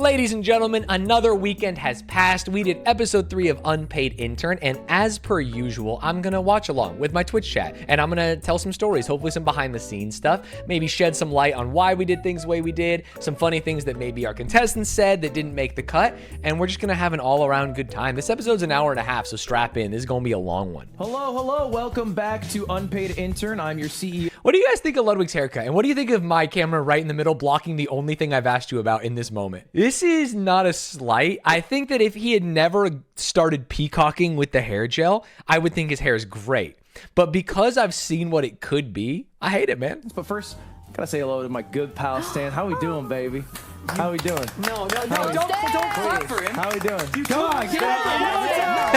Ladies and gentlemen, another weekend has passed. We did episode 3 of Unpaid Intern, and as per usual, I'm gonna watch along with my Twitch chat, and I'm gonna tell some stories, hopefully some behind the scenes stuff, maybe shed some light on why we did things the way we did, some funny things that maybe our contestants said that didn't make the cut, and we're just gonna have an all-around good time. This episode's an hour and a half, so strap in. This is gonna be a long one. Hello, welcome back to Unpaid Intern. I'm your CEO. What do you guys think of Ludwig's haircut? And what do you think of my camera right in the middle blocking the only thing I've asked you about in this moment? This is not a slight. I think that if he had never started peacocking with the hair gel, I would think his hair is great. But because I've seen what it could be, I hate it, man. But first, gotta say hello to my good pal Stanz. How we doing, baby? How we doing? No, don't clap for him. How we doing? Come on, get out.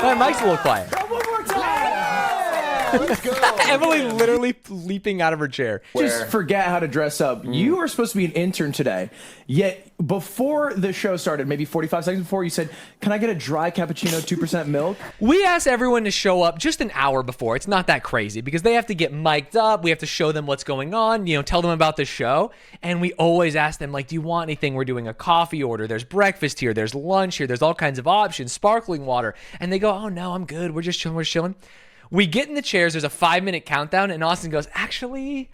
My mic's a little quiet. One more time. Let's go. Emily literally leaping out of her chair. Just forget how to dress up. You were supposed to be an intern today, yet before the show started, maybe 45 seconds before, you said, "Can I get a dry cappuccino, 2% milk?" We asked everyone to show up just an hour before. It's not that crazy because they have to get mic'd up. We have to show them what's going on, tell them about the show. And we always ask them, like, do you want anything? We're doing a coffee order. There's breakfast here. There's lunch here. There's all kinds of options, sparkling water. And they go, oh, no, I'm good. We're just chilling. We get in the chairs. There's a 5-minute countdown. And Austin goes, actually,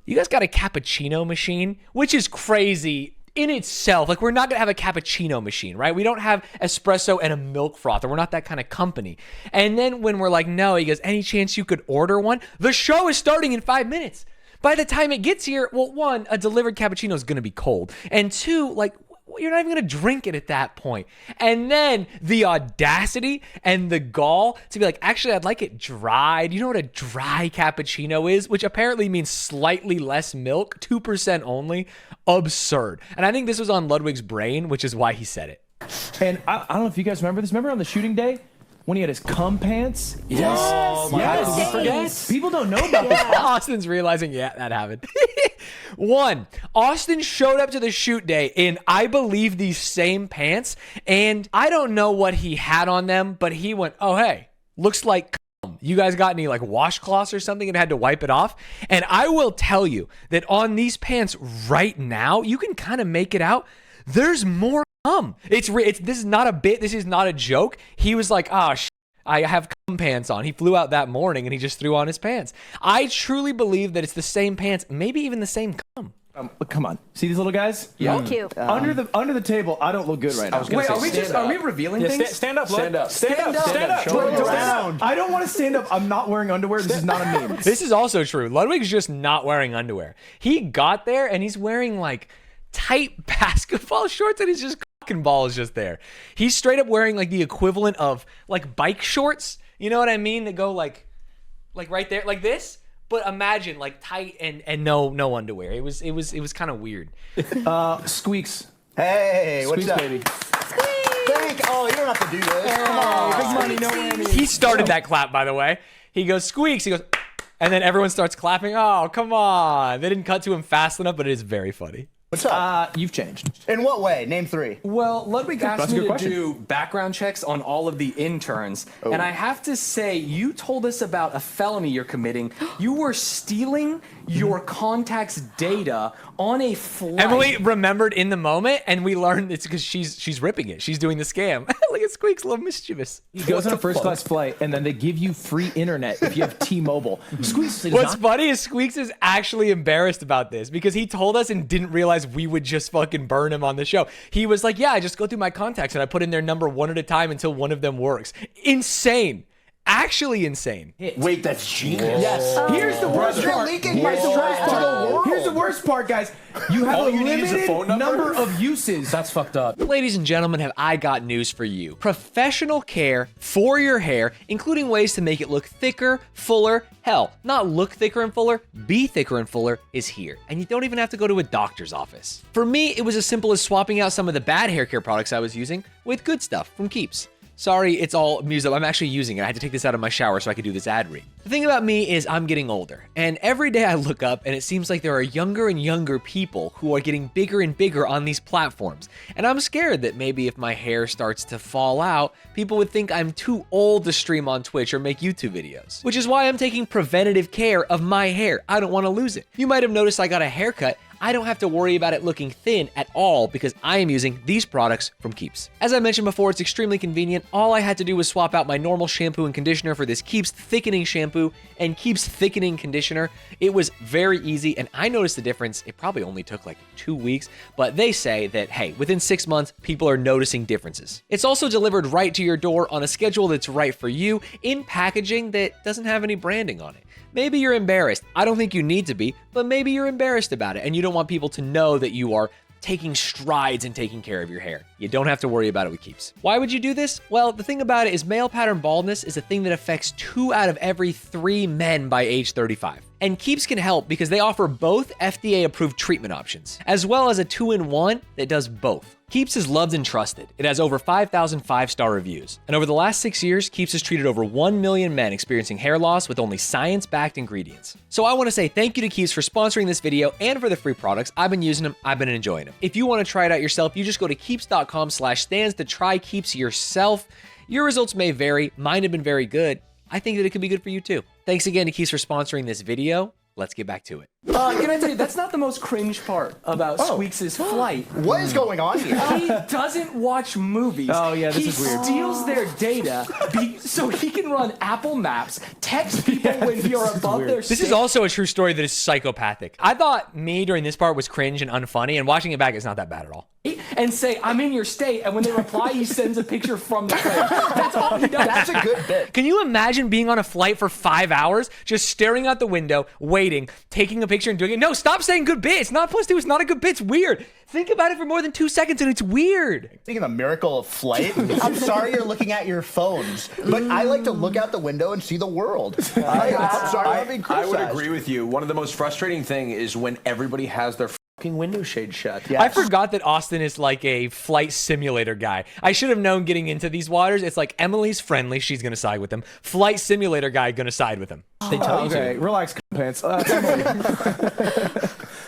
you guys got a cappuccino machine, which is crazy in itself. Like, we're not going to have a cappuccino machine, right? We don't have espresso and a milk frother. We're not that kind of company. And then when we're like, no, he goes, any chance you could order one? The show is starting in 5 minutes. By the time it gets here, well, one, a delivered cappuccino is going to be cold. And two, like, you're not even going to drink it at that point. And then the audacity and the gall to be like, actually, I'd like it dry. Do you know what a dry cappuccino is? Which apparently means slightly less milk, 2% only. Absurd. And I think this was on Ludwig's brain, which is why he said it. And I don't know if you guys remember this. Remember on the shooting day when he had his cum pants? Yes. Oh my God. Did we forget? People don't know about this. Austin's realizing, yeah, that happened. One, Austin showed up to the shoot day in, I believe, these same pants. And I don't know what he had on them, but he went, oh, hey, looks like cum. You guys got any like washcloths or something and had to wipe it off? And I will tell you that on these pants right now, you can kind of make it out. There's more cum. This is not a bit. This is not a joke. He was like, oh, I have cum pants on. He flew out that morning and he just threw on his pants. I truly believe that it's the same pants, maybe even the same cum. Come on, see these little guys? Yeah. Thank you. Under the table, I don't look good right now. Wait, are we revealing things? Stand up. Stand up. Turn around. I don't want to stand up. I'm not wearing underwear. This is not a meme. This is also true. Ludwig's just not wearing underwear. He got there and he's wearing like tight basketball shorts and he's just ball is just there. He's straight up wearing like the equivalent of like bike shorts. You know what I mean? That go like right there, like this. But imagine like tight and no underwear. It was kind of weird. Squeaks. Hey, what's Squeaks, up? baby. Oh, you don't have to do this. Come on. Big money, no whammy. He started that clap, by the way. He goes squeaks. He goes, and then everyone starts clapping. Oh, come on! They didn't cut to him fast enough, but it is very funny. What's up? You've changed. In what way? Name 3. Well, Ludwig asked me to question. do background checks on all of the interns. And I have to say, you told us about a felony you're committing. You were stealing your contacts' data on a flight. Emily remembered in the moment, and we learned it's because she's ripping it. She's doing the scam. Look at Squeaks, a little mischievous. He goes on a first-class flight, and then they give you free internet if you have T-Mobile. Squeaks. What's funny is Squeaks is actually embarrassed about this because he told us and didn't realize we would just fucking burn him on the show. He was like, yeah, I just go through my contacts and I put in their number one at a time until one of them works. Insane. Actually insane. Wait, that's genius. Yes. Here's the worst part. Here's the worst part, guys. You have a limited number of uses. That's fucked up. Ladies and gentlemen, have I got news for you. Professional care for your hair, including ways to make it look thicker, fuller, hell, not look thicker and fuller, be thicker and fuller, is here. And you don't even have to go to a doctor's office. For me, it was as simple as swapping out some of the bad hair care products I was using with good stuff from Keeps. Sorry, it's all music. I'm actually using it. I had to take this out of my shower so I could do this ad read. The thing about me is I'm getting older, and every day I look up and it seems like there are younger and younger people who are getting bigger and bigger on these platforms. And I'm scared that maybe if my hair starts to fall out, people would think I'm too old to stream on Twitch or make YouTube videos. Which is why I'm taking preventative care of my hair. I don't want to lose it. You might have noticed I got a haircut. I don't have to worry about it looking thin at all because I am using these products from Keeps. As I mentioned before, it's extremely convenient. All I had to do was swap out my normal shampoo and conditioner for this Keeps thickening shampoo and Keeps thickening conditioner. It was very easy, and I noticed the difference. It probably only took like 2 weeks, but they say that, hey, within 6 months, people are noticing differences. It's also delivered right to your door on a schedule that's right for you in packaging that doesn't have any branding on it. Maybe you're embarrassed. I don't think you need to be, but maybe you're embarrassed about it and you don't want people to know that you are taking strides in taking care of your hair. You don't have to worry about it with Keeps. Why would you do this? Well, the thing about it is male pattern baldness is a thing that affects 2 out of every 3 men by age 35. And Keeps can help because they offer both FDA-approved treatment options, as well as a 2-in-1 that does both. Keeps is loved and trusted. It has over 5,000 5-star reviews. And over the last 6 years, Keeps has treated over 1 million men experiencing hair loss with only science-backed ingredients. So I want to say thank you to Keeps for sponsoring this video and for the free products. I've been using them. I've been enjoying them. If you want to try it out yourself, you just go to keeps.com/Stanz to try Keeps yourself. Your results may vary. Mine have been very good. I think that it could be good for you too. Thanks again to Keeps for sponsoring this video. Let's get back to it. Can I tell you, that's not the most cringe part about Squeaks' flight. What is going on here? He doesn't watch movies. Oh, yeah, this is weird. He steals their data so he can run Apple Maps, text people when you're above their This is also a true story that is psychopathic. I thought me during this part was cringe and unfunny, and watching it back, it's not that bad at all. and say, I'm in your state, and when they reply, he sends a picture from the plane. That's all he does. That's a good bit. Can you imagine being on a flight for 5 hours, just staring out the window, waiting, taking a picture and doing it? No, stop saying good bit. It's not +2. It's not a good bit. It's weird. Think about it for more than 2 seconds and it's weird. Speaking of the miracle of flight, I'm sorry you're looking at your phones, but I like to look out the window and see the world. I'm sorry I'm being I would criticized. agree with you. One of the most frustrating thing is when everybody has their fucking window shade shut. Yeah. I forgot that Austin is like a flight simulator guy. I should have known getting into these waters. It's like Emily's friendly. She's going to side with him. Flight simulator guy going to side with him. They tell you to. Relax, pants.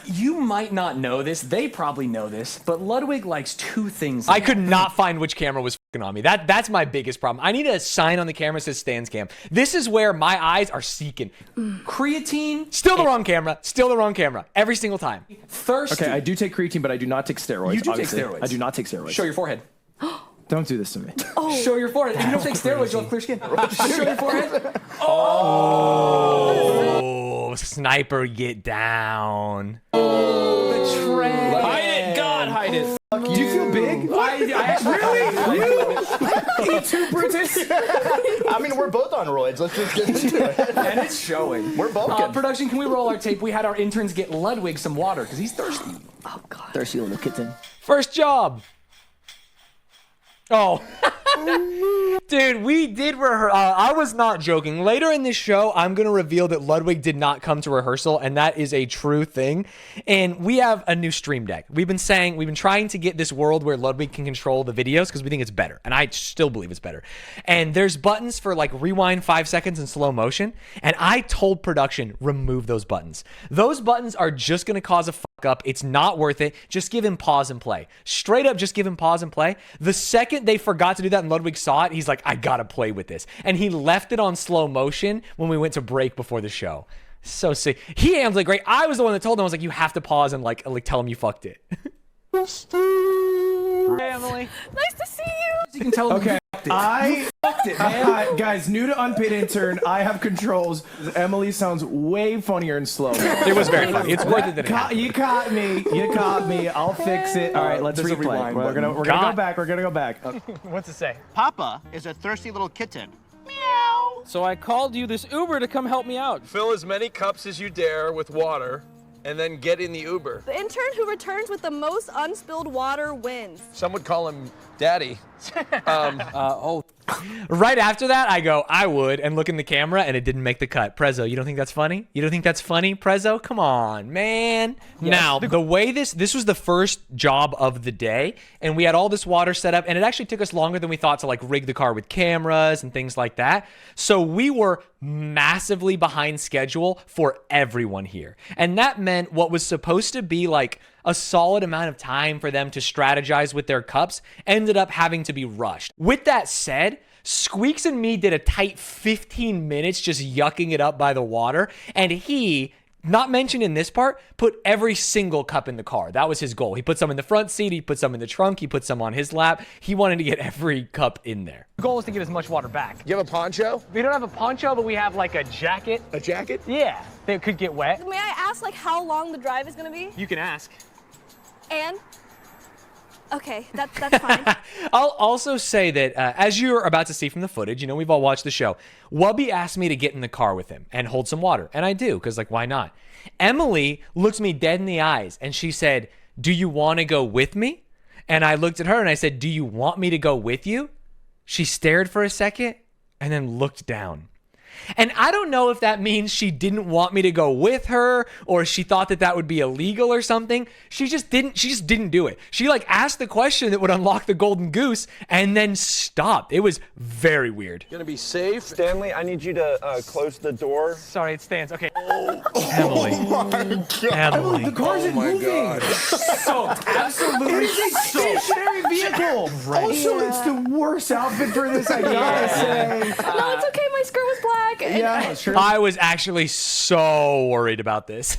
You might not know this. They probably know this, but Ludwig likes 2 things. I could not find which camera was fucking on me. That's my biggest problem. I need a sign on the camera that says Stanz cam. This is where my eyes are seeking. Creatine. Still the wrong camera. Still the wrong camera. Every single time. Thirsty. Okay, I do take creatine, but I do not take steroids. You do take obviously. steroids. I do not take steroids. Show your forehead. Don't do this to me. Show your forehead. If you don't take steroids, you'll have clear skin. Show your forehead. Oh, sniper, get down. The trend. Hide it, God, hide it. Do you feel big? Really? E2 Brutus? I mean, we're both on roids. Let's just get into it. And it's showing. We're both Production, can we roll our tape? We had our interns get Ludwig some water because he's thirsty. Thirsty little kitten. First job. Oh. Dude, we did rehearse. I was not joking. Later in this show, I'm going to reveal that Ludwig did not come to rehearsal, and that is a true thing. And we have a new stream deck. We've been trying to get this world where Ludwig can control the videos because we think it's better. And I still believe it's better. And there's buttons for like rewind 5 seconds in slow motion. And I told production, remove those buttons. Those buttons are just going to cause a fuck up. It's not worth it. Just give him pause and play. Straight up, just give him pause and play. The second they forgot to do that and Ludwig saw it, he's like, I gotta play with this. And he left it on slow motion when we went to break before the show. So sick. He handled it great. I was the one that told him, I was like, you have to pause and like tell him you fucked it. Hey, Emily. Nice to see you. You can tell him Okay, I fucked it, man. guys, new to Unpaid Intern, I have controls. Emily sounds way funnier and slow. It was very funny. It's worth it that it happened. You caught me. You caught me. I'll fix it. All right, let's There's a replay. rewind We're gonna button. go back. We're gonna go back. What's it say? Papa is a thirsty little kitten. So I called you this Uber to come help me out. Fill as many cups as you dare with water, and then get in the Uber. The intern who returns with the most unspilled water wins. Some would call him Daddy. Right after that, I go, I would, and look in the camera, and it didn't make the cut. Prezzo, you don't think that's funny? You don't think that's funny, Prezzo? Come on, man. Now, the way this was the first job of the day, and we had all this water set up, and it actually took us longer than we thought to like rig the car with cameras and things like that. So we were massively behind schedule for everyone here. And that meant what was supposed to be like a solid amount of time for them to strategize with their cups ended up having to be rushed. With that said, Squeaks and me did a tight 15 minutes just yucking it up by the water, and he not mentioned in this part, put every single cup in the car. That was his goal. He put some in the front seat. He put some in the trunk. He put some on his lap. He wanted to get every cup in there. The goal is to get as much water back. You have a poncho? We don't have a poncho, but we have like a jacket. A jacket? Yeah, they could get wet. May I ask, like, how long the drive is gonna be? You can ask. And? Okay, that's fine. I'll also say that, as you're about to see from the footage, you know, we've all watched the show. Wubby asked me to get in the car with him and hold some water. And I do, because, like, why not? Emily looked me dead in the eyes and she said, do you want to go with me? And I looked at her and I said, do you want me to go with you? She stared for a second and then looked down. And I don't know if that means she didn't want me to go with her or she thought that that would be illegal or something. She just didn't do it. She like asked the question that would unlock the golden goose and then stopped. It was very weird. Gonna be safe. Stanley, I need you to close the door. Sorry, it stands. Okay. Emily. Emily, the car's isn't moving. So absolutely It is a stationary vehicle. Also, it's the worst outfit for this, I gotta say. No, it's okay. My skirt was black. Yeah, that's true. I was actually so worried about this.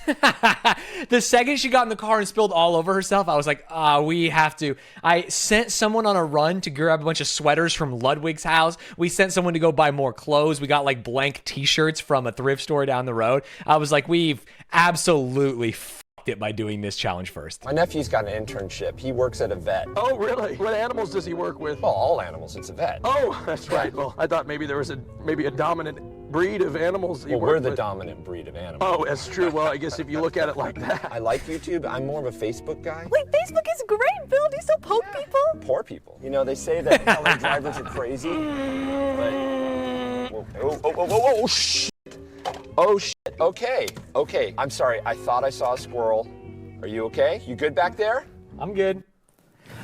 The second she got in the car and spilled all over herself, I was like, we have to. I sent someone on a run to grab a bunch of sweaters from Ludwig's house. We sent someone to go buy more clothes. We got like blank t-shirts from a thrift store down the road. I was like, we've absolutely fucked it by doing this challenge first. My nephew's got an internship. He works at a vet. Oh, really? What animals does he work with? Well, all animals. It's a vet. Oh, that's right. Well, I thought maybe there was a dominant breed of animals that he Well, worked we're the with. dominant breed of animals. Oh, that's true. Well, I guess if you look at it like that. I like YouTube. I'm more of a Facebook guy. Wait, Facebook is great, Bill. Do you still poke people? Poor people. You know, they say that LA drivers are crazy. But... Whoa, shit. Oh, shit. Okay. I'm sorry. I thought I saw a squirrel. Are you okay? You good back there? I'm good.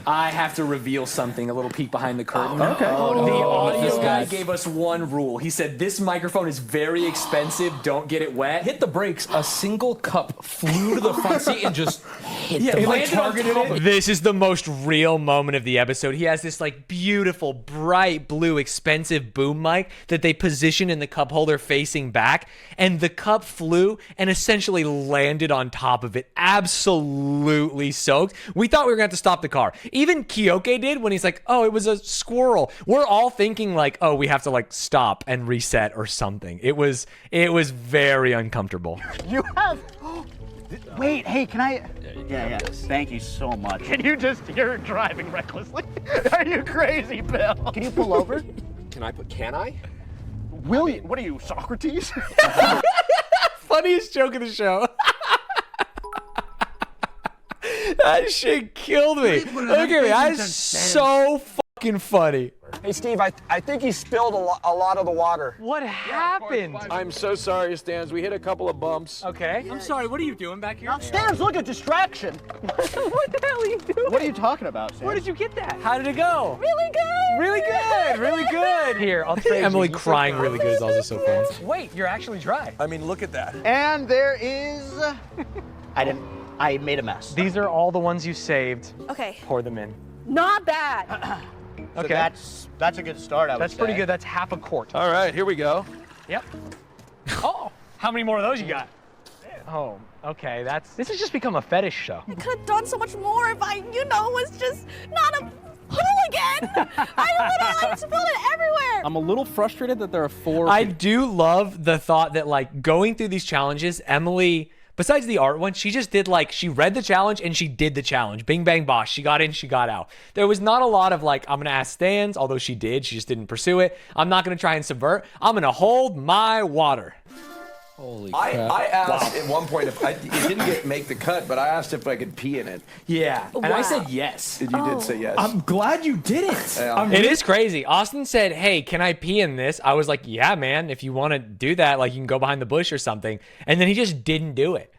I have to reveal something, a little peek behind the curtain. Okay. The audio guy gave us one rule. He said, this microphone is very expensive. Don't get it wet. Hit the brakes. A single cup flew to the front seat and just hit the it targeted it. This is the most real moment of the episode. He has this like beautiful, bright blue, expensive boom mic that they position in the cup holder facing back, and the cup flew and essentially landed on top of it, absolutely soaked. We thought we were gonna have to stop the car. Even Kyoke did when he's like, oh, it was a squirrel. We're all thinking like, oh, we have to like stop and reset or something. It was very uncomfortable. You have. Wait, hey, can I? Yeah. Thank you so much. You're driving recklessly. Are you crazy, Bill? Can you pull over? Can I? Will you? What are you, Socrates? Funniest joke of the show. That shit killed me. Look at me. That's so fucking funny. Hey, Steve, I think he spilled a lot of the water. What happened? I'm so sorry, Stanz. We hit a couple of bumps. Okay. I'm sorry. What are you doing back here? Stanz, look at distraction. What the hell are you doing? What are you talking about, Stanz? Where did you get that? How did it go? Really good. Really good. Really good. Here, I'll trade Emily you. crying really good is also so fun. Wait, you're actually dry. I mean, look at that. And there is. I made a mess. These are all the ones you saved. Okay, Pour them in. not bad. So Okay. that's a good start. I would That's pretty say. good. That's half a quart. All right, here we go. Yep. Oh, how many more of those you got? Oh, okay. This has just become a fetish show. I could have done so much more if I, was just not a hooligan. I literally spilled it everywhere. I'm a little frustrated that there are 4. I do love the thought that like going through these challenges, Emily, besides the art one, she just did like, she read the challenge and she did the challenge. Bing, bang, bosh. She got in, she got out. There was not a lot of like, I'm going to ask Stanz, although she did. She just didn't pursue it. I'm not going to try and subvert. I'm going to hold my water. Holy I asked at one point if it didn't make the cut, but I asked if I could pee in it. Yeah, and I Wow. said yes. And you did say yes. I'm glad you did it. Yeah. It is crazy. Austin said, hey, can I pee in this? I was like, yeah, man. If you want to do that, like you can go behind the bush or something. And then he just didn't do it.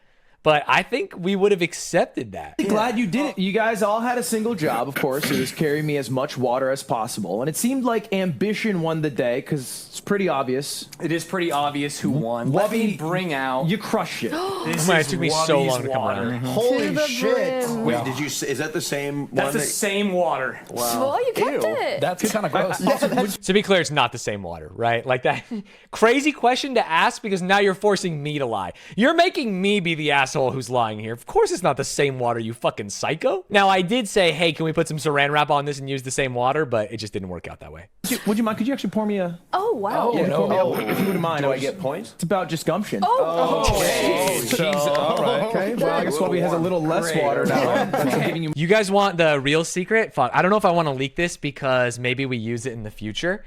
but I think we would have accepted that. Glad you did it. You guys all had a single job, of course. It was carry me as much water as possible. And it seemed like ambition won the day because it's pretty obvious. It is pretty obvious who won. Let me Wubby, bring out. You crush it. This It is took me so long to come water. around. Holy shit. Wait, did you? Is that the same That's one? the same water. Well, you kept it. That's kind of gross. To be clear, it's not the same water, right? Like that crazy question to ask because now you're forcing me to lie. You're making me be the asshole who's lying here. Of course it's not the same water, you fucking psycho. Now, I did say, hey, can we put some saran wrap on this and use the same water? But it just didn't work out that way. Would you mind? Could you actually pour me a... Oh, wow. Yeah, pour me a, if you wouldn't mind. Do I get points? It's about just gumption. All right. Okay, well, I guess Wubby has a little less water now. That's giving you... You guys want the real secret? Fuck, I don't know if I want to leak this because maybe we use it in the future.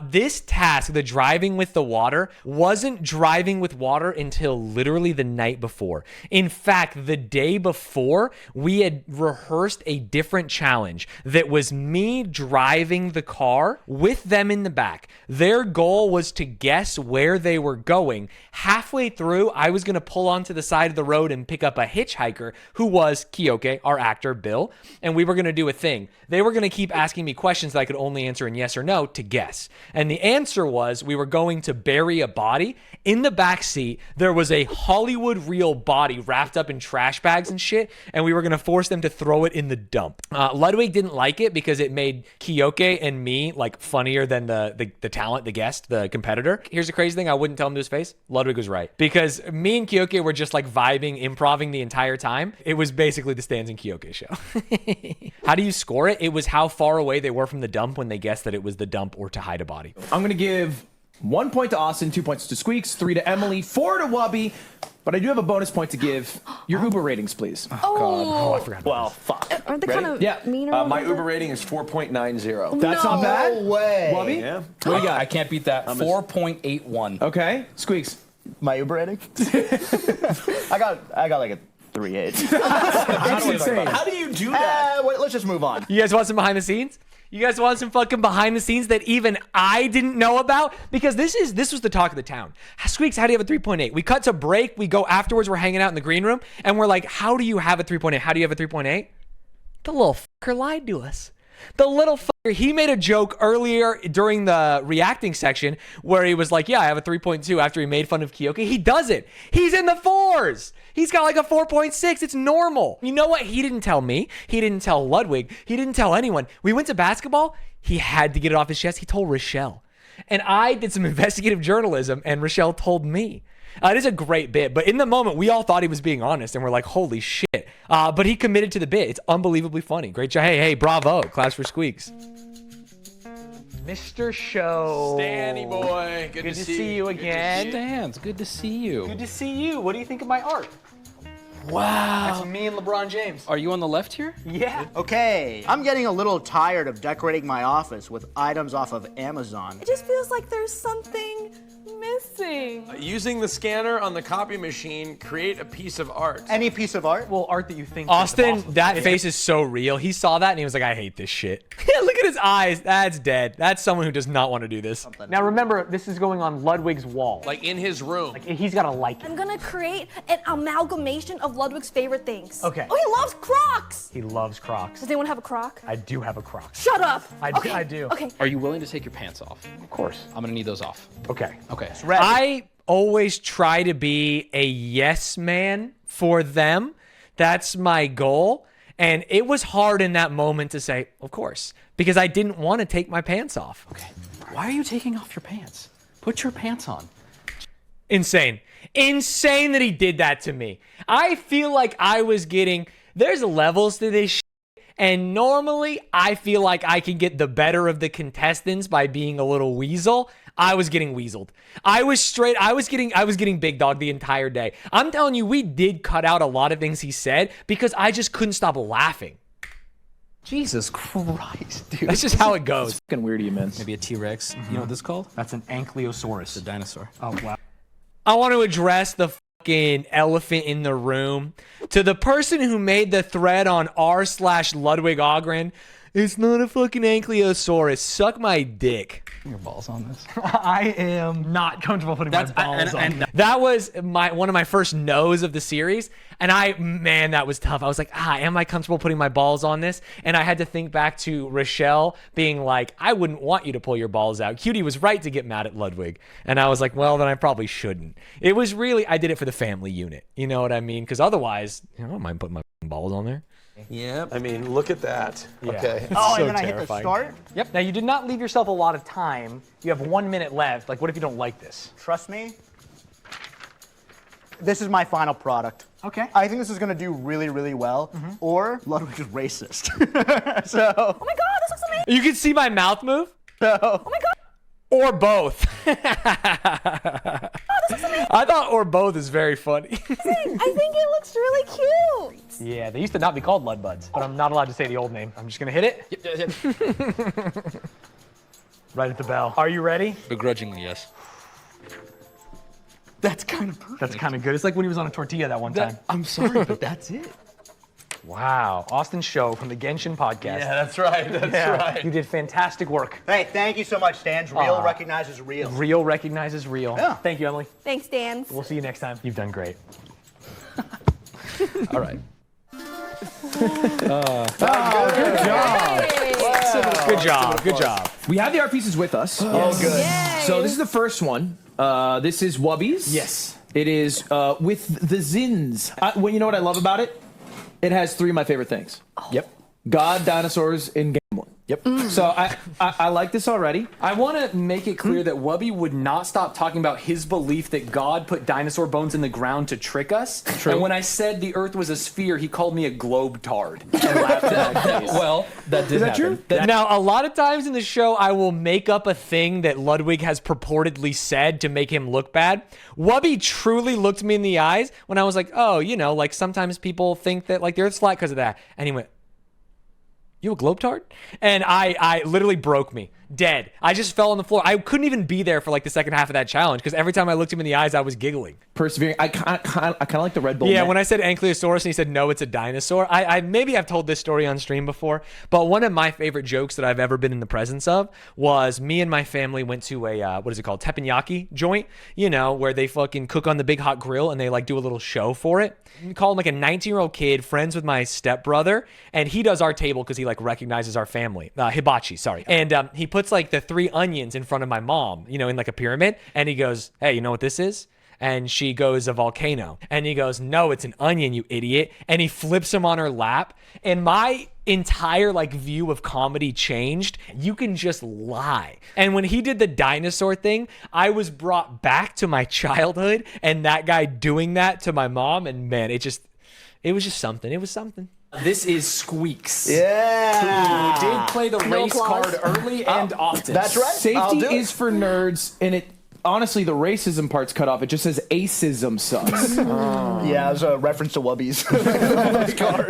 This task, the driving with the water, wasn't driving with water until literally the night before. In fact, the day before, we had rehearsed a different challenge that was me driving the car with them in the back. Their goal was to guess where they were going. Halfway through, I was going to pull onto the side of the road and pick up a hitchhiker who was Kyoke, our actor, Bill, and we were going to do a thing. They were going to keep asking me questions that I could only answer in yes or no to guess. And the answer was we were going to bury a body. In the back seat, there was a Hollywood real body wrapped up in trash bags and shit, and we were going to force them to throw it in the dump. Ludwig didn't like it because it made Kyoke and me like funnier than the talent, the guest, the competitor. Here's the crazy thing, I wouldn't tell him to his face. Ludwig was right. Because me and Kyoke were just like vibing, improving the entire time. It was basically the Stanz and Kyoke show. How do you score it? It was how far away they were from the dump when they guessed that it was the dump or to hide a body. I'm going to give 1 point to Austin, 2 points to Squeaks, 3 to Emily, 4 to Wubby. But I do have a bonus point to give. Your Uber ratings, please. Oh, I forgot. Well, fuck. Aren't they Ready? kind of Yeah. mean or My whatever? Uber rating is 4.90. That's not bad. No way. Wubby? Yeah. What do you got? I can't beat that. 4.81. Okay. Squeaks. My Uber rating? I got like a 3.8. That's insane. How do you do that? Wait, let's just move on. You guys want some behind the scenes? You guys want some fucking behind the scenes that even I didn't know about? Because this was the talk of the town. Squeaks, how do you have a 3.8? We cut to break. We go afterwards. We're hanging out in the green room. And we're like, how do you have a 3.8? How do you have a 3.8? The little fucker lied to us. The little fucker, he made a joke earlier during the reacting section where he was like, yeah, I have a 3.2 after he made fun of Kyoke. He does it. He's in the 4s. He's got like a 4.6. It's normal. You know what? He didn't tell me. He didn't tell Ludwig. He didn't tell anyone. We went to basketball. He had to get it off his chest. He told Rochelle. And I did some investigative journalism and Rochelle told me. It is a great bit, but in the moment, we all thought he was being honest, and we're like, holy shit. But he committed to the bit. It's unbelievably funny. Great job. Hey, bravo. Claps for Squeaks. Mr. Show. Stanny boy. Good to see you again. Stanz, good to see you. Good to see you. What do you think of my art? Wow. That's me and LeBron James. Are you on the left here? Yeah. Okay, I'm getting a little tired of decorating my office with items off of Amazon. It just feels like there's something missing. Using the scanner on the copy machine, create a piece of art. Any piece of art? Well, art that you think. Austin, is that face is so real. He saw that and he was like, I hate this shit. Look at his eyes. That's dead. That's someone who does not want to do this. Now remember, this is going on Ludwig's wall. Like in his room. Like he's got to like it. I'm gonna create an amalgamation of Ludwig's favorite things. Okay. Oh, he loves Crocs. He loves Crocs. Does anyone have a Croc? I do have a Crocs. Shut up. I do. Okay. Are you willing to take your pants off? Of course. I'm gonna need those off. Okay. Okay. I always try to be a yes man for them. That's my goal. And it was hard in that moment to say, of course, because I didn't want to take my pants off. Okay. Why are you taking off your pants? Put your pants on. Insane. Insane that he did that to me. I feel like I was getting, there's levels to this shit, and normally I feel like I can get the better of the contestants by being a little weasel. I was getting weaseled. I was getting big dog the entire day. I'm telling you, we did cut out a lot of things he said because I just couldn't stop laughing. Jesus Christ, dude. That's just how it goes. Fucking weird, man. Maybe a T-Rex. You know what this is called? That's an ankylosaurus. It's a dinosaur. Oh, wow. I want to address the fucking elephant in the room. To the person who made the thread on r/Ludwig Ogren, It's not a fucking ankylosaurus. Suck my dick. Your balls on this. I am not comfortable putting my balls on. That was one of my first no's of the series. And man, that was tough. I was like, am I comfortable putting my balls on this? And I had to think back to Rochelle being like, I wouldn't want you to pull your balls out. Cutie was right to get mad at Ludwig. And I was like, well, then I probably shouldn't. It was really, I did it for the family unit. You know what I mean? Because otherwise, I don't mind putting my balls on there. Yep. I mean, look at that. Yeah. Okay. Oh, So and then I hit the terrifying. start? Yep. Now, you did not leave yourself a lot of time. You have 1 minute left. Like, what if you don't like this? Trust me. This is my final product. Okay. I think this is going to do really, really well. Or Ludwig is racist. So. Oh my God, this looks amazing. You can see my mouth move? Oh my God. Or both. Oh, this looks amazing. I thought or both is very funny. I think it looks really cute. Yeah, they used to not be called Ludbuds, but I'm not allowed to say the old name. I'm just gonna hit it. Right at the bell. Are you ready? Begrudgingly, yes. That's kind of perfect. That's kind of good. It's like when he was on a tortilla that one time. I'm sorry, but that's it. Wow. Austin Show from the Genshin podcast. Yeah, that's right. That's right. You did fantastic work. Hey, thank you so much, Stanz. Real recognizes real. Real recognizes real. Yeah. Thank you, Emily. Thanks, Dan. We'll see you next time. You've done great. All right. Good job. Good job. We have the art pieces with us. Oh, good. Yay. So this is the first one. This is Wubby's. Yes. It is with the Zins. Well, you know what I love about it? It has 3 of my favorite things. Yep. God, dinosaurs, and gambling. Yep. So I like this already. I want to make it clear that Wubby would not stop talking about his belief that God put dinosaur bones in the ground to trick us. True. And when I said the Earth was a sphere, he called me a globetard and laughed at my face. Well, that did happen. true? Now, a lot of times in the show, I will make up a thing that Ludwig has purportedly said to make him look bad. Wubby truly looked me in the eyes when I was like, oh, like sometimes people think that like the Earth's flat because of that. And he went, you a globetard? And I literally broke me. Dead. I just fell on the floor. I couldn't even be there for like the second half of that challenge because every time I looked him in the eyes, I was giggling. Persevering. I kind of like the Red Bull. Yeah, neck. when I said Ankylosaurus and he said, no, it's a dinosaur, I maybe I've told this story on stream before, but one of my favorite jokes that I've ever been in the presence of was me and my family went to a, what is it called, teppanyaki joint, where they fucking cook on the big hot grill and they like do a little show for it. You call him like a 19-year-old kid, friends with my stepbrother, and he does our table because he like recognizes our family. Hibachi, sorry. And he puts like the 3 onions in front of my mom, in like a pyramid, and he goes, hey, you know what this is? And she goes, a volcano. And he goes, no, it's an onion, you idiot. And he flips him on her lap. And my entire like view of comedy changed. You can just lie. And when he did the dinosaur thing, I was brought back to my childhood and that guy doing that to my mom. And man, it was just something. It was something. This is Squeaks. Yeah. Who did play the race applause. card early and often. That's right. I'll Safety do it. is for nerds, and it honestly the racism part's cut off. It just says acism sucks. Yeah, it was a reference to Wubbies.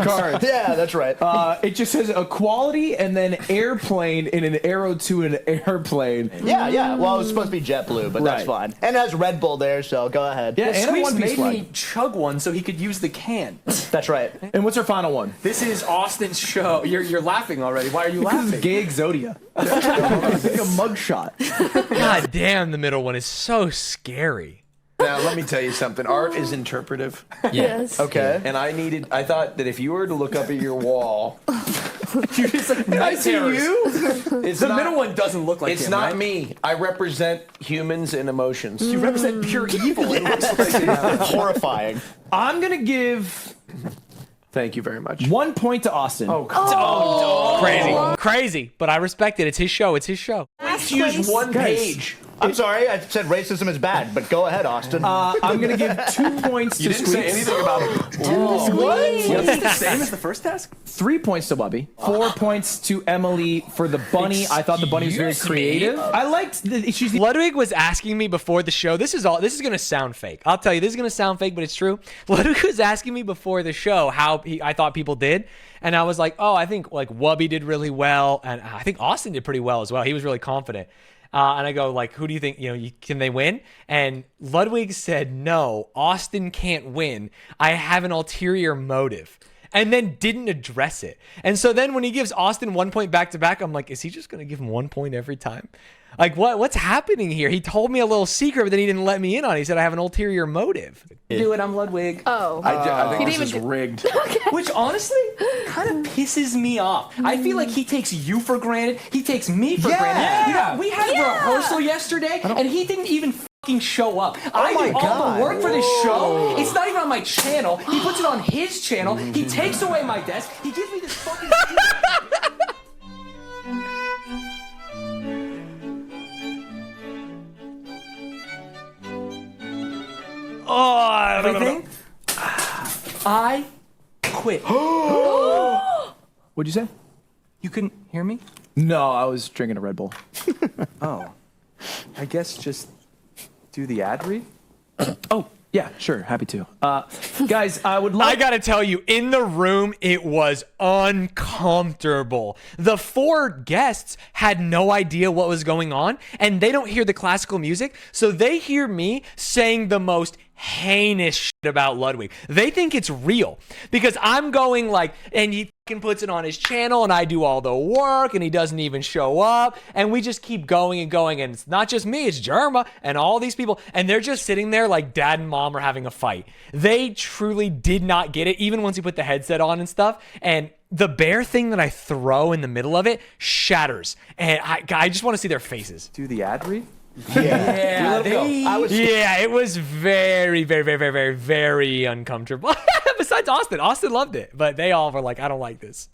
Cards. Yeah, that's right. It just says equality and then airplane and an arrow to an airplane. Yeah. Well, it was supposed to be JetBlue, but that's Right. fine. And it has Red Bull there, so go ahead. Yeah, and a Squeaks One Piece made flag. me chug one so he could use the can. That's right. And what's our final one? This is Austin's show. You're laughing already. Why are you This is laughing? gay Exodia. It's like a mugshot. God damn, the middle one is so scary. Now, let me tell you something. Art is interpretive. Yes. Okay. And I thought that if you were to look up at your wall, You're just like, I see you. It's The not, middle one doesn't look like It's him, not right? me. I represent humans and emotions. You represent pure evil. It looks like Horrifying. I'm gonna give Thank you very much. 1 point to Austin. Oh, God. Crazy, but I respect it. It's his show. It's his show. Let's use one page. I'm sorry, I said racism is bad, but go ahead, Austin. I'm gonna give 2 points You to didn't say Squeaks. anything about What? It's the same as the first task? 3 points to Bubby. 4 points to Emily for the bunny. I thought the bunny was very Excuse me? creative. I liked she's the Ludwig was asking me before the show. This is gonna sound fake. I'll tell you, this is gonna sound fake, but it's true. Ludwig was asking me before the show how I thought people did, and I was like, oh, I think like Wubby did really well, and I think Austin did pretty well as well. He was really confident. And I go like, who do you think, can they win? And Ludwig said, no, Austin can't win. I have an ulterior motive. and then didn't address it. And so then when he gives Austin 1 point back to back, I'm like, is he just going to give him 1 point every time? Like, what's happening here? He told me a little secret, but then he didn't let me in on it. He said I have an ulterior motive. Do it, I'm Ludwig. Oh. I think He this is didn't rigged. Which honestly kind of pisses me off. I feel like he takes you for granted. He takes me for granted. You know, we had rehearsal yesterday, and he didn't even fucking show up. I do all the work for this show. It's not even on my channel. He puts it on his channel. He takes away my desk. He gives me this fucking. Oh, Everything. I quit. What'd you say? You couldn't hear me? No, I was drinking a Red Bull. Oh. I guess just do the ad read? Oh, yeah, sure. Happy to. Guys, I would I like. gotta tell you, in the room, it was uncomfortable. The 4 guests had no idea what was going on, and they don't hear the classical music, so they hear me saying the most heinous shit about Ludwig. They think it's real because I'm going like, and he fucking puts it on his channel, and I do all the work, and he doesn't even show up, and we just keep going and going, and it's not just me, it's Jerma and all these people, and they're just sitting there like dad and mom are having a fight. They truly did not get it, even once he put the headset on and stuff, and the bear thing that I throw in the middle of it shatters, and I just want to see their faces. Do the ad read? Yeah, it was very, very, very, very, very, very uncomfortable. Besides Austin. Austin loved it, but they all were like, I don't like this.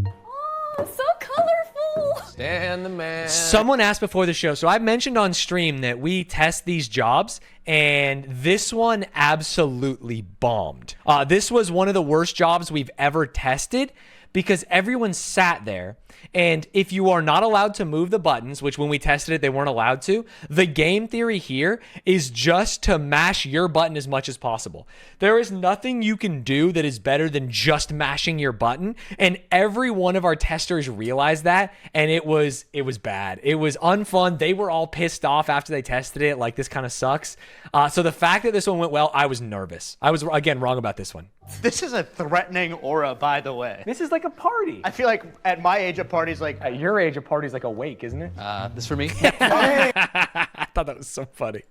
Oh, so colorful. Stan the man. Someone asked before the show, so I mentioned on stream that we test these jobs, and this one absolutely bombed. This was one of the worst jobs we've ever tested because everyone sat there, and if you are not allowed to move the buttons, which when we tested it, they weren't allowed to, the game theory here is just to mash your button as much as possible. There is nothing you can do that is better than just mashing your button, and every one of our testers realized that, and it was bad. It was unfun. They were all pissed off after they tested it, like, this kind of sucks. So the fact that this one went well, I was nervous. I was, again, wrong about this one. This is a threatening aura, by the way. This is like a party. I feel like at my age, a party's like. At your age, a party's like a wake, isn't it? This for me? I thought that was so funny.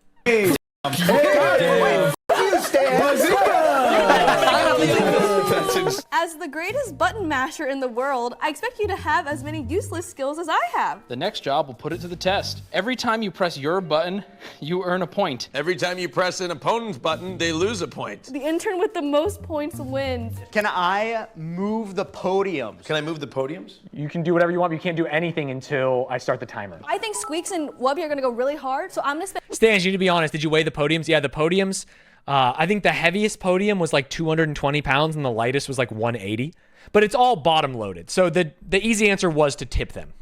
As the greatest button masher in the world, I expect you to have as many useless skills as I have. The next job will put it to the test. Every time you press your button, you earn a point. Every time you press an opponent's button, they lose a point. The intern with the most points wins. Can I move the podiums? Can I move the podiums? You can do whatever you want, but you can't do anything until I start the timer. I think Squeaks and Wubby are gonna go really hard, so I'm gonna spend. Stans, you need to be honest. Did you weigh the podiums? Yeah, the podiums. I think the heaviest podium was like 220 pounds and the lightest was like 180. But it's all bottom loaded. So the easy answer was to tip them.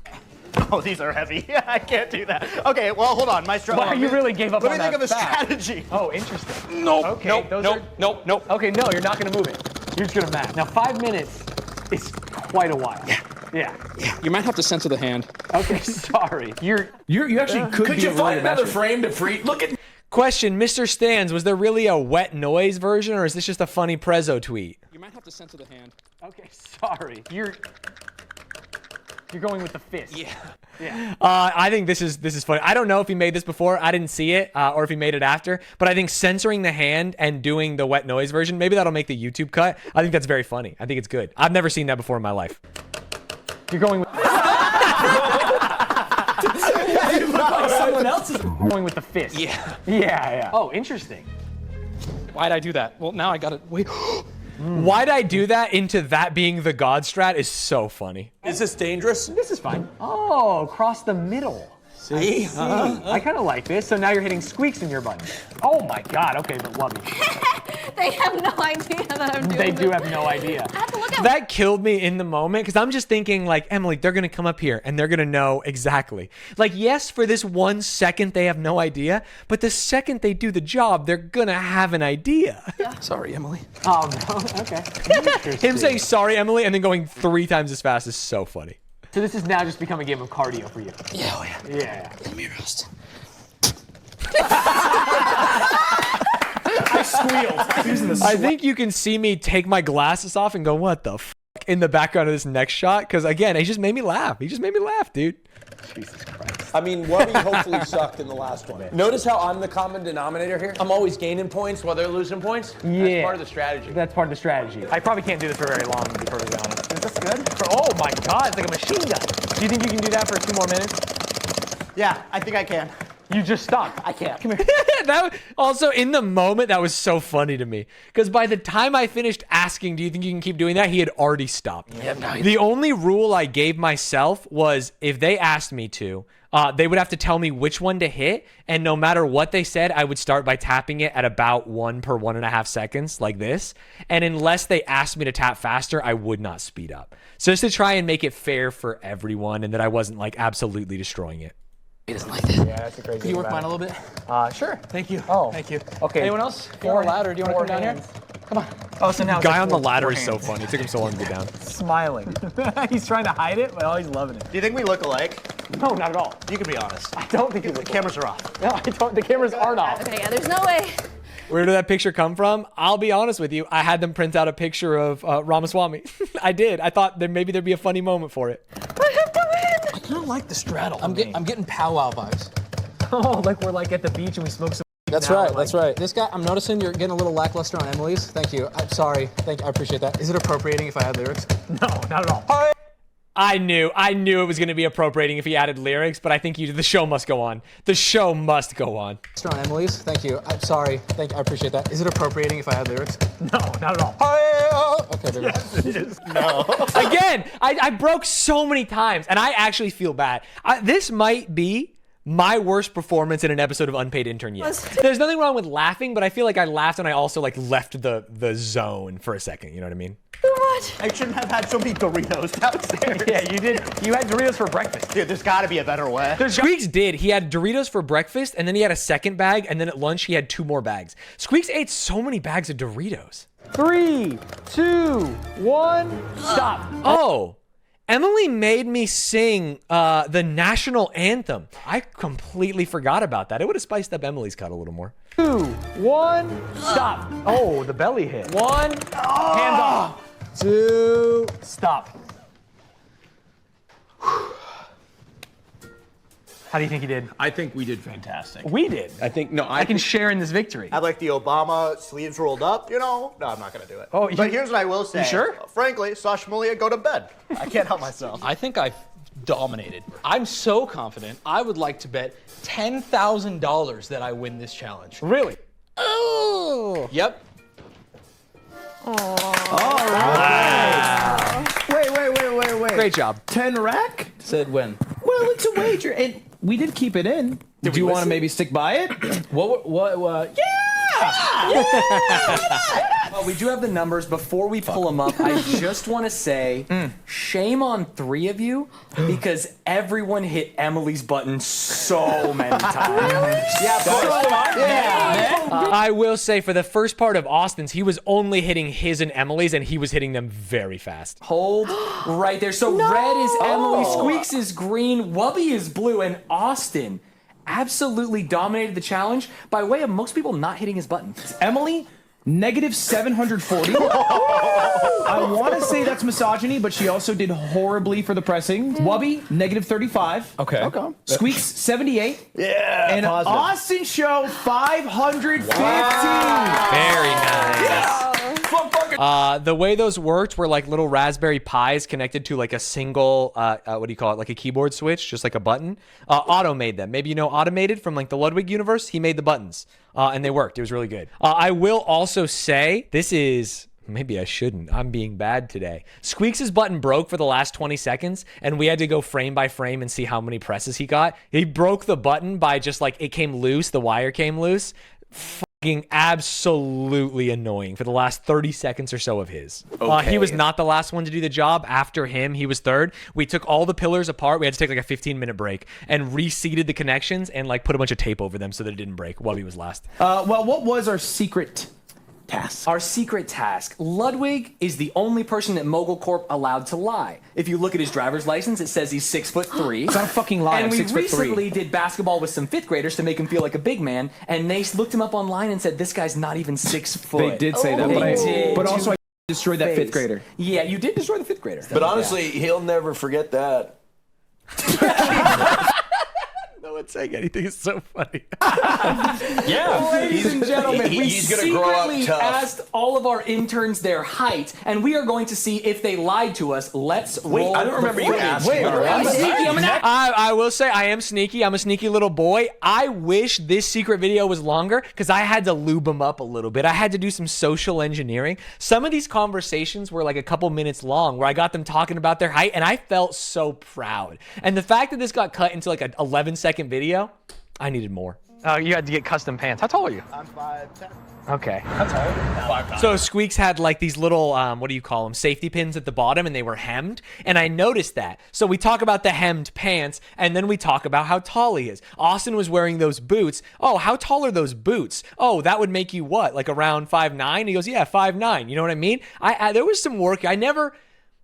Oh, these are heavy. I can't do that. Okay, well, hold on. My Wow, you really gave up on that. Let me think of a fast. strategy. Oh, interesting. Nope, Okay, nope, those nope, are- nope, nope. Okay, no, you're not gonna move it. You're just gonna match. Now, 5 minutes is quite a while. Yeah. You might have to censor the hand. Okay, sorry. You actually could Could be you a really find another matcher. frame to free? Look at. Question, Mr. Stans, was there really a wet noise version or is this just a funny Prezzo tweet? You might have to censor the hand. Okay, sorry. You're going with the fist. Yeah. I think this is funny. I don't know if he made this before. I didn't see it, or if he made it after. But I think censoring the hand and doing the wet noise version, maybe that'll make the YouTube cut. I think that's very funny. I think it's good. I've never seen that before in my life. You're going with. Someone else is Going with the fist. Yeah. Oh, interesting. Why'd I do that? Well, now I gotta wait. Why'd I do that into that being the God strat is so funny. Is this dangerous? This is fine. Oh, across the middle. See? I kind of like this. So now you're hitting squeaks in your button. Oh my God. Okay, but Wubby. They have no idea that I'm doing They this. do have no idea. I have to look at That killed me in the moment because I'm just thinking like, Emily, they're going to come up here and they're going to know exactly. Like, yes, for this 1 second, they have no idea, but the second they do the job, they're going to have an idea. Sorry, Emily. Oh no. Okay. Him saying, sorry, Emily, and then going 3 times as fast is so funny. So this has now just become a game of cardio for you. Yeah, oh yeah. Yeah. Let me roast. I squealed. I think you can see me take my glasses off and go, what the f*** in the background of this next shot? Because again, he just made me laugh. He just made me laugh, dude. Jesus Christ. I mean, Wubby hopefully sucked in the last one. Notice how I'm the common denominator here? I'm always gaining points while they're losing points? Yeah. That's part of the strategy. That's part of the strategy. I probably can't do this for very long, to be perfectly honest. Is this good? Oh my God, it's like a machine gun. Do you think you can do that for 2 more minutes? Yeah, I think I can. You just stopped. I can't. Come here. That also, in the moment, that was so funny to me. Because by the time I finished asking, do you think you can keep doing that? He had already stopped. The only rule I gave myself was if they asked me to, they would have to tell me which one to hit. And no matter what they said, I would start by tapping it at about 1 per 1.5 seconds, like this. And unless they asked me to tap faster, I would not speed up. So just to try and make it fair for everyone and that I wasn't like absolutely destroying it. He doesn't like this. Yeah, that's a crazy. Can you work mine a little bit? Sure. Thank you. Oh. Thank you. Okay. Anyone else? Four ladder. Do you want to come down here? Come on. Oh, so now The guy on the ladder is so funny. It took him so long to get down. Smiling. He's trying to hide it, but oh, he's loving it. Do you think we look alike? No, not at all. You can be honest. I don't think The cameras are off. No, I don't. The cameras aren't off. Okay, yeah, there's no way. Where did that picture come from? I'll be honest with you. I had them print out a picture of Ramaswamy. I did. I thought maybe there'd be a funny moment for it. I have to win. I kind of like the straddle. I'm getting powwow vibes. Oh, like we're like at the beach and we smoke some. That's right. That's right. This guy, I'm noticing you're getting a little lackluster on Emily's. Thank you. I'm sorry. Thank you. I appreciate that. Is it appropriating if I add lyrics? No, not at all. I knew it was going to be appropriating if he added lyrics, but I think the show must go on. The show must go on. On Emily's. Thank you. I'm sorry. Thank you. I appreciate that. Is it appropriating if I add lyrics? No, not at all. Okay, there we go. Yes, it is. No. Again, I broke so many times, and I actually feel bad. This might be my worst performance in an episode of Unpaid Intern yet. There's nothing wrong with laughing, but I feel like I laughed and I also like left the zone for a second. You know what I mean? What? I shouldn't have had so many Doritos downstairs. Yeah, you did. You had Doritos for breakfast. Dude, there's got to be a better way. Squeaks did. He had Doritos for breakfast, and then he had a second bag, and then at lunch he had 2 more bags. Squeaks ate so many bags of Doritos. 3, 2, 1, stop. Oh. Emily made me sing the national anthem. I completely forgot about that. It would have spiced up Emily's cut a little more. 2, 1, stop. Oh, the belly hit. 1, hands off. 2, stop. How do you think he did? I think we did fantastic. We did. I think, no, I can share in this victory. I like the Obama sleeves rolled up, you know? No, I'm not going to do it. Oh, but here's what I will say. You sure? Frankly, Sasha Malia, go to bed. I can't help myself. I think I dominated. I'm so confident. I would like to bet $10,000 that I win this challenge. Really? Oh. Yep. All right. Wait. Great job. 10 rack? Said when? Well, it's a wager, and we did keep it in. Do you want to maybe stick by it? What? Well, we do have the numbers. Before we pull them up, I just want to say, shame on 3 of you because everyone hit Emily's button so many times. Really? Yeah, I will say for the first part of Austin's, he was only hitting his and Emily's, and he was hitting them very fast. Hold right there. So red is Emily, Squeaks is green, Wubby is blue, and Austin absolutely dominated the challenge by way of most people not hitting his button. Emily, negative 740. I want to say that's misogyny, but she also did horribly for the pressing. Wubby, negative 35. Okay. Squeaks, 78. Yeah. And positive. Austin Show, 550. Very nice. The way those worked were like little Raspberry Pis connected to like a single, what do you call it? Like a keyboard switch, just like a button. Otto made them. Maybe you know Automated from like the Ludwig universe? He made the buttons and they worked. It was really good. I will also say this is... Maybe I shouldn't. I'm being bad today. Squeaks' button broke for the last 20 seconds, and we had to go frame by frame and see how many presses he got. He broke the button by just like it came loose. The wire came loose. Fucking absolutely annoying for the last 30 seconds or so of his. He was not the last one to do the job. After him, he was third. We took all the pillars apart. We had to take like a 15-minute break and reseated the connections and like put a bunch of tape over them so that it didn't break. Wubby was last. Well, what was our secret task. Our secret task. Ludwig is the only person at Mogul Corp allowed to lie. If you look at his driver's license, it says he's 6'3". It's not a fucking lie. And I'm we 6'3". recently did basketball with some 5th graders to make him feel like a big man, and they looked him up online and said, this guy's not even 6 foot. They did say that, but also I destroyed that 5th grader. Yeah, you did destroy the 5th grader. But honestly, he'll never forget that. No one's saying anything. It's so funny. Yeah. Ladies and gentlemen, we he's gonna grow up secretly tough. asked all of our interns their height, and we are going to see if they lied to us. Let's roll. I don't remember you footage. asking. I'm sneaky. I'm an I will say I am sneaky. I'm a sneaky little boy. I wish this secret video was longer because I had to lube them up a little bit. I had to do some social engineering. Some of these conversations were like a couple minutes long where I got them talking about their height, and I felt so proud. And the fact that this got cut into like an 11-second video, I needed more. You had to get custom pants. How tall are you? I'm 5'10". Okay. So Squeaks had like these little, what do you call them, safety pins at the bottom, and they were hemmed, and I noticed that. So we talk about the hemmed pants, and then we talk about how tall he is. Austin was wearing those boots. Oh, how tall are those boots? Oh, that would make you what, like around 5'9"? He goes, yeah, 5'9". You know what I mean? There was some work. I never,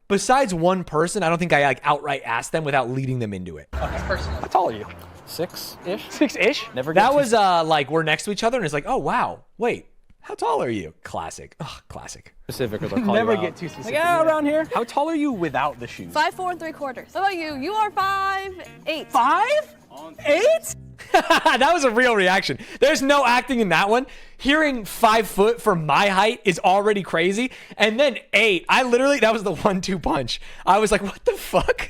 besides one person, I don't think I like outright asked them without leading them into it. How tall are you? 6-ish. 6-ish? Never. That was like we're next to each other, and it's like, oh wow, wait, how tall are you? Classic. Ugh, classic. specific, or they'll call Never you get out. too specific. Like, yeah, around here. How tall are you without the shoes? 5'4" 3/4. What about you? You are 5'8". 5'8"? That was a real reaction. There's no acting in that one. Hearing 5 foot for my height is already crazy. And then 8, that was the 1-2 punch. I was like, what the fuck?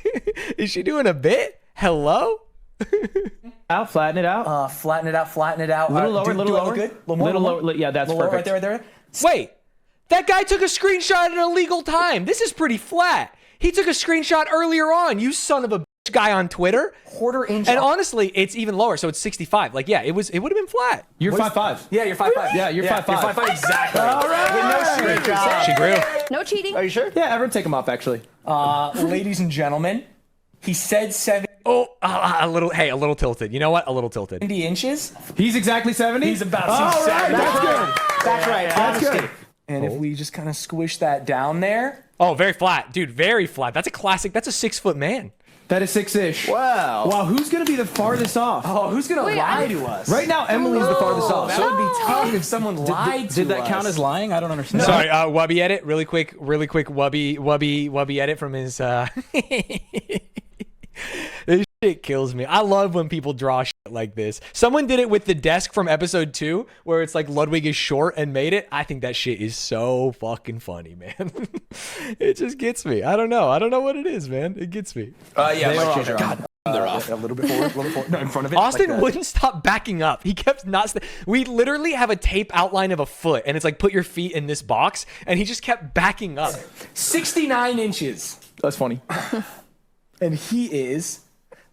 Is she doing a bit? Hello? Flatten it out. Flatten it out, flatten it out. Little lower, little lower. Good? Little lower. Yeah, that's lower, perfect. right there. Wait, that guy took a screenshot at an illegal time. This is pretty flat. He took a screenshot earlier on, you son of a bitch guy on Twitter. Quarter inch. And honestly, it's even lower, so it's 65. Like, yeah, it would have been flat. You're 5'5". Yeah, you're 5'5". Yeah, you're 5'5". You're 5'5", exactly. All right. With no screenshot. She grew. No cheating. Are you sure? Yeah, everyone take them off, actually. Ladies and gentlemen, he said 70 a little tilted. You know what? A little tilted. inches. He's exactly 70? He's about All right, 70. that's good. That's right. That's good. And if we just kind of squish that down there. Oh, very flat. Dude, very flat. That's a classic. That's a 6 foot man. That is 6-ish. Wow. Wow, who's going to be the farthest off? Oh, who's going to lie to us? Right now, Emily's the farthest off. That would be tough if someone lied to us. Did that count as lying? I don't understand. Sorry, Wubby edit. Really quick Wubby edit from his This shit kills me. I love when people draw shit like this. Someone did it with the desk from episode 2 where it's like Ludwig is short and made it. I think that shit is so fucking funny, man. It just gets me. I don't know what it is, man. It gets me. God, they're off. A little bit forward. No, in front of it. Austin like wouldn't stop backing up. He kept not. We literally have a tape outline of a foot, and it's like, put your feet in this box, and he just kept backing up. 69 inches. That's funny. And he is,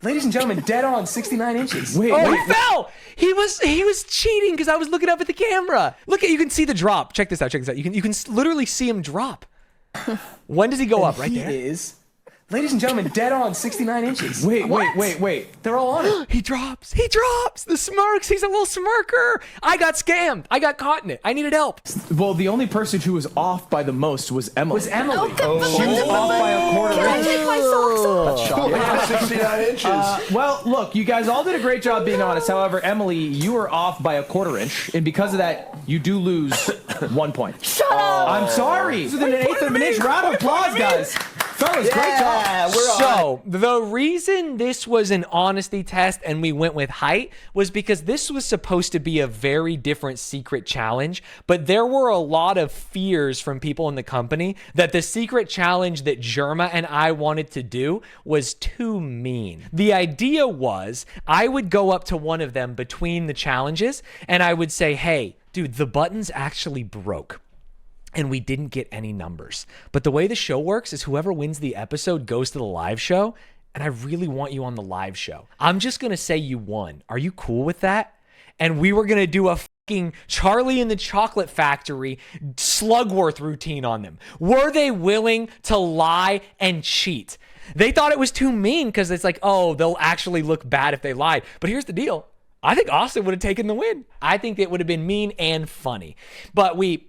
ladies and gentlemen, dead on 69 inches. Wait, Oh, he fell. He was cheating because I was looking up at the camera. You can see the drop. Check this out. You can literally see him drop. When does he go up? Right there. He is, ladies and gentlemen, dead on 69 inches. Wait. They're all on it. He drops. The smirks. He's a little smirker. I got scammed. I got caught in it. I needed help. Well, the only person who was off by the most was Emily. Was Emily. She was off by a quarter Can I inch. take my socks off? 69 inches. Well, look, you guys all did a great job being honest. However, Emily, you were off by a quarter inch, and because of that, you do lose 1 point. Shut up! I'm sorry. Within an eighth of an inch. Round of applause, guys. Fellas, great job. So the reason this was an honesty test and we went with height was because this was supposed to be a very different secret challenge, but there were a lot of fears from people in the company that the secret challenge that Jerma and I wanted to do was too mean. The idea was I would go up to one of them between the challenges and I would say, hey, dude, the button's actually broke. And we didn't get any numbers. But the way the show works is whoever wins the episode goes to the live show, and I really want you on the live show. I'm just gonna say you won. Are you cool with that? And we were gonna do a fucking Charlie and the Chocolate Factory Slugworth routine on them. Were they willing to lie and cheat? They thought it was too mean because it's like, oh, they'll actually look bad if they lied. But here's the deal. I think Austin would have taken the win. I think it would have been mean and funny. But we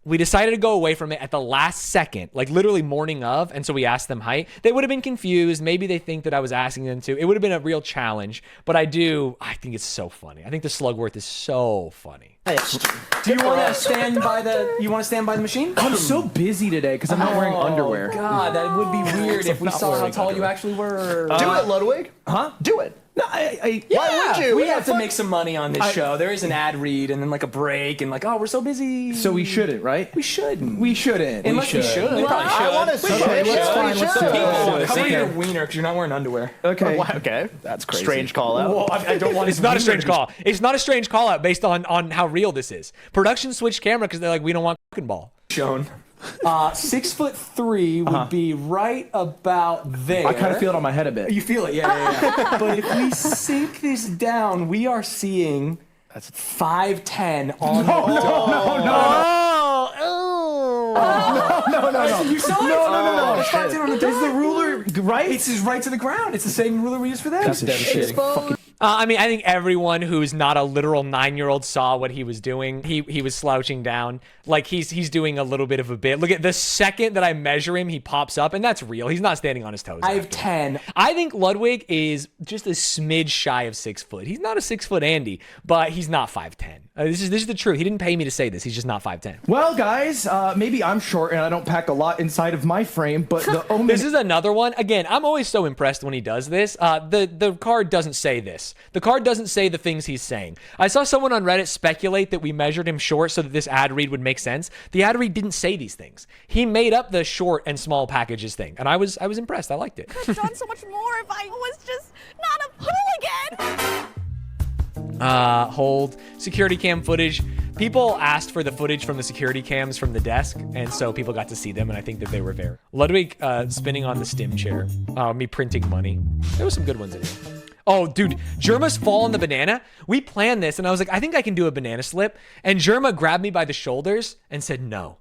we decided to go away from it at the last second, like literally morning of. And so we asked them height. They would have been confused. Maybe they think that I was asking them to. It would have been a real challenge. But I think it's so funny. I think the Slugworth is so funny. Do you want to stand by the machine? I'm so busy today because I'm not wearing underwear. God, that would be weird if we saw how tall you actually were. Do it, Ludwig. Huh? Do it. No, Why would you? We have to make some money on this show. There is an ad read and then like a break and like, oh, we're so busy. So we shouldn't, right? We shouldn't. We shouldn't. Unless we should. We probably should. I want to see it. Let's fine. Let's do it. Cover your wiener because you're not wearing underwear. Okay. Okay. That's crazy. Strange call out. Well, I don't want. It's not a strange call. It's not a strange call out based on how real this is. Production switched camera because they're like, we don't want fucking ball. Shown. 6'3" would be right about there. I kind of feel it on my head a bit. You feel it, yeah. But if we sink this down, we are seeing 5'10" on the No. You saw it? No. It's 5'10" on the Is the ruler right? It's just right to the ground. It's the same ruler we use for them. That's devastating. I mean, I think everyone who's not a literal 9-year-old saw what he was doing. He was slouching down. Like, he's doing a little bit of a bit. Look at the second that I measure him, he pops up, and that's real. He's not standing on his toes. I have 10. I think Ludwig is just a smidge shy of 6 foot. He's not a 6 foot Andy, but he's not 5'10". This is the truth. He didn't pay me to say this. He's just not 5'10". Well, guys, maybe I'm short and I don't pack a lot inside of my frame, but the Omen... This is another one. Again, I'm always so impressed when he does this. The card doesn't say this. The card doesn't say the things he's saying. I saw someone on Reddit speculate that we measured him short so that this ad read would make sense. The ad read didn't say these things. He made up the short and small packages thing, and I was impressed. I liked it. Could have done so much more if I was just not a hooligan. Hold security cam footage. People asked for the footage from the security cams from the desk, and so people got to see them, and I think that they were very. Ludwig spinning on the stim chair. Me printing money. There was some good ones in here. Oh, dude, Jerma's fall on the banana. We planned this, and I was like, I think I can do a banana slip. And Jerma grabbed me by the shoulders and said, no,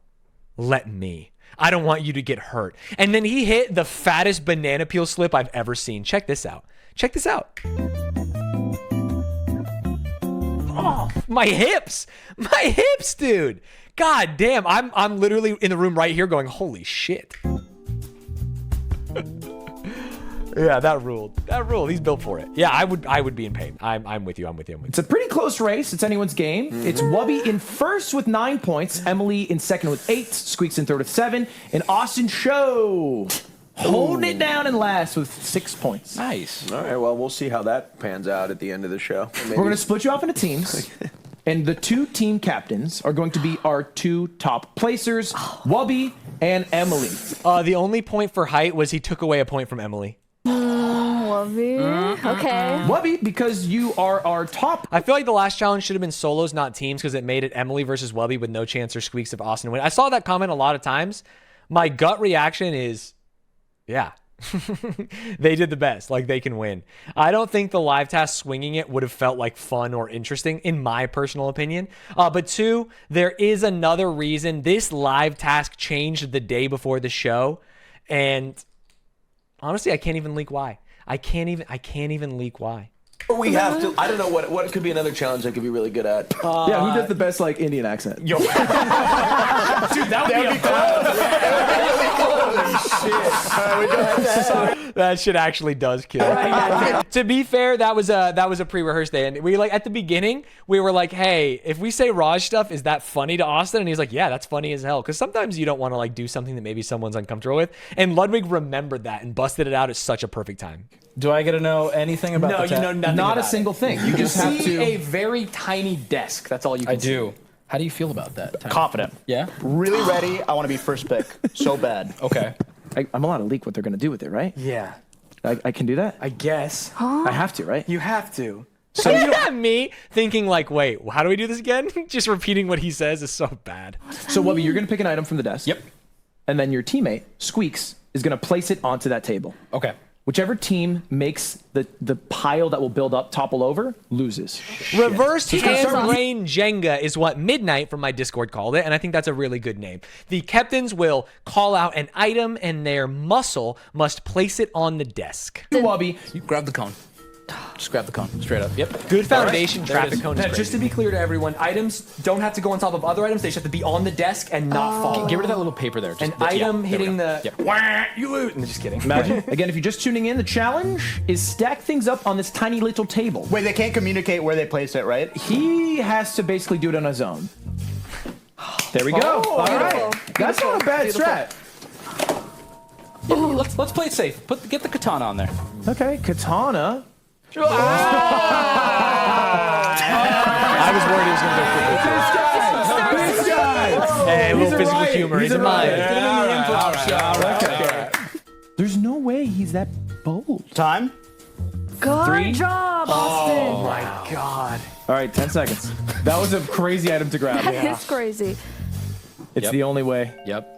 let me. I don't want you to get hurt. And then he hit the fattest banana peel slip I've ever seen. Check this out. Check this out. Oh, my hips, dude. God damn, I'm literally in the room right here going, holy shit. Yeah, that ruled. He's built for it. Yeah, I would be in pain. I'm with you. It's a pretty close race. It's anyone's game. It's Wubby in first with 9 points, Emily in second with 8, Squeaks in third with 7, and Austin Show holding it down in last with 6 points. Nice. All right, well, we'll see how that pans out at the end of the show. We're going to split you off into teams. And the 2 team captains are going to be our 2 top placers, Wubby and Emily. The only point for height was he took away a point from Emily. Wubby. Okay. Wubby, because you are our top. I feel like the last challenge should have been solos, not teams, because it made it Emily versus Wubby with no chance or Squeaks of Austin win. I saw that comment a lot of times. My gut reaction is, yeah. They did the best. Like, they can win. I don't think the live task swinging it would have felt like fun or interesting, in my personal opinion. But 2, there is another reason. This live task changed the day before the show, and honestly, I can't even leak why. I can't even leak why. We have to. I don't know what could be another challenge I could be really good at. Yeah, who does the best like Indian accent? Yo, dude, that would be That shit actually does kill. To be fair, that was a pre-rehearsed day, and we at the beginning we were like, hey, if we say Raj stuff, is that funny to Austin? And he's like, yeah, that's funny as hell, because sometimes you don't want to do something that maybe someone's uncomfortable with. And Ludwig remembered that and busted it out at such a perfect time. Do I get to know anything about the you know nothing. Not about a single thing. You just have to a very tiny desk. That's all you can see. I do. How do you feel about that? Confident. Yeah? Really ready. I want to be first pick. So bad. Okay. I'm allowed to leak what they're going to do with it, right? Yeah. I can do that? I guess. I have to, right? You have to. So me thinking wait, how do we do this again? Just repeating what he says is so bad. So Wubby, you're going to pick an item from the desk. Yep. And then your teammate, Squeaks, is going to place it onto that table. Okay. Whichever team makes the pile that will build up topple over loses. Reverse hand rain Jenga is what Midnight from my Discord called it, and I think that's a really good name. The captains will call out an item, and their muscle must place it on the desk. Wubby, You grab the cone. Just grab the cone, straight up. Yep. Good foundation There it traffic is. cone Now, is just to crazy. be clear to everyone, items don't have to go on top of other items. They just have to be on the desk and not fall. Get rid of that little paper there. An Just- yeah, item there we hitting go. the Yep. wah, you lose. Just kidding. Imagine. Again, if you're just tuning in, the challenge is stack things up on this tiny little table. Wait, they can't communicate where they place it, right? He has to basically do it on his own. There we go. All right. That's not a bad strat. Yeah, let's play it safe. Get the katana on there. Okay, katana. I was worried he was going to go for This guy. Hey, a little physical right. humor. He's a right. mind. There's no way he's that bold. Time? Good 3. job, Austin. Oh my God. All right, 10 seconds. That was a crazy item to grab. That is crazy. It's the only way. Yep.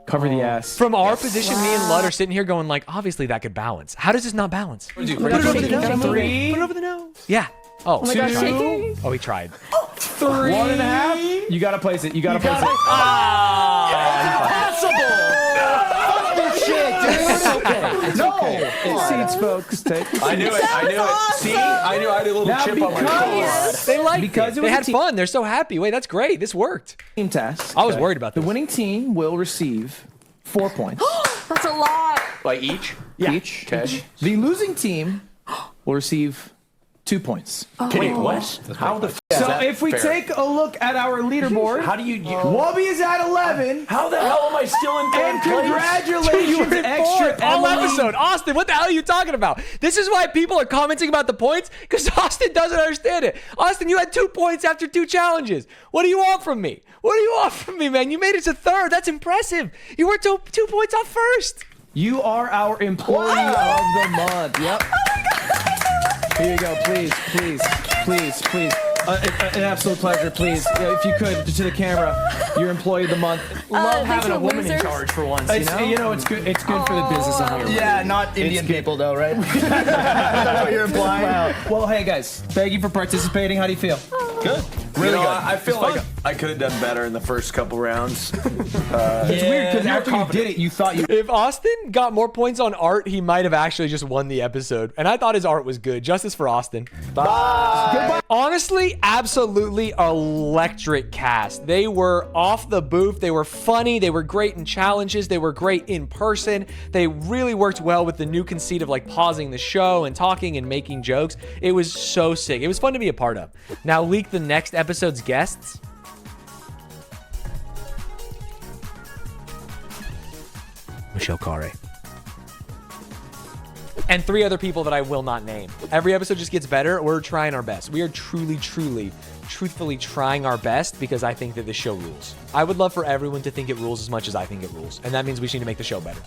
Cover the ass. From our position, me and Lud are sitting here going like, obviously that could balance. How does this not balance? Put it over the nose. 3. Put it over the nose. Yeah. Oh, Oh my gosh, 2. shaking. Oh, he tried. 3. 1.5. You gotta place it. You gotta place it. Seats, folks. Take. I knew it. I knew it. See? I knew I had a little Now chip on my shoulder. They liked Because it. it They was a had team- fun. They're so happy. Wait, that's great. This worked. Team task. I was worried about The this. winning team will receive 4 points. That's a lot. Like each? Each. Okay. The losing team will receive 2 points. Wait, what? How the f is So that if we fair? take a look at our leaderboard, How do you... Wobby is at 11. How the hell am I still in And third place? congratulations, You were in extra fourth all Emily. episode. Austin, what the hell are you talking about? This is why people are commenting about the points, because Austin doesn't understand it. Austin, you had 2 points after 2 challenges. What do you want from me? What do you want from me, man? You made it to third. That's impressive. You were 2 points off first. You are our employee of the month. Yep. Here you go. Please. An absolute pleasure. Please, if you could, to the camera, your employee of the month. Love having for a woman in losers. charge for once, You know, it's good. It's good for the business of here. Yeah, not Indian people though, right? That's what you're implying. Well, hey guys, thank you for participating. How do you feel? Good. Really good. I feel like I could have done better in the first couple rounds. It's weird because after you did it, you thought you. If Austin got more points on art, he might have actually just won the episode. And I thought his art was good. Justice for Austin. Bye. Honestly, absolutely electric cast. They were off the booth. They were funny. They were great in challenges. They were great in person. They really worked well with the new conceit of like pausing the show and talking and making jokes. It was so sick. It was fun to be a part of. Now leak the next episode's guests. Michelle Carre. And 3 other people that I will not name. Every episode just gets better. We're trying our best. We are truthfully trying our best because I think that this show rules. I would love for everyone to think it rules as much as I think it rules. And that means we just need to make the show better.